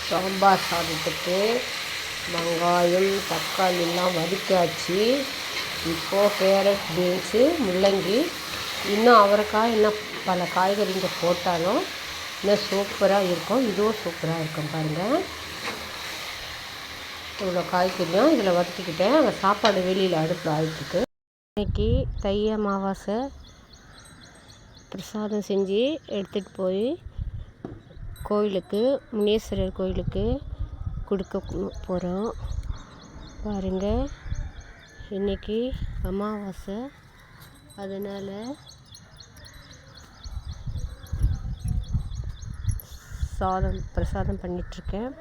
சாம்பார் சாதத்துக்கு வெங்காயம் தக்காளிலாம் வதக்கியாச்சு. இப்போது கேரட் பீன்ஸு முள்ளங்கி இன்னும் அவரைக்காய் இன்னும் பல காய்கறிங்க போட்டாலும் இன்னும் சூப்பராக இருக்கும். இதுவும் சூப்பராக இருக்கும் பாருங்கள். இவ்வளோ காய்கறியும் இதில் வதக்கிக்கிட்டேன். அங்கே சாப்பாடு வெளியில் அடுப்பில் ஆகிட்டுருக்கு. இன்றைக்கி தை அமாவாசை பிரசாதம் செஞ்சு எடுத்துகிட்டு போய் கோயிலுக்கு முனீஸ்வரர் கோயிலுக்கு கொடுக்க போகிறோம். பாருங்கள், இன்றைக்கி அமாவாசை, அதனால் பிரசாதம் பண்ணிகிட்ருக்கேன்.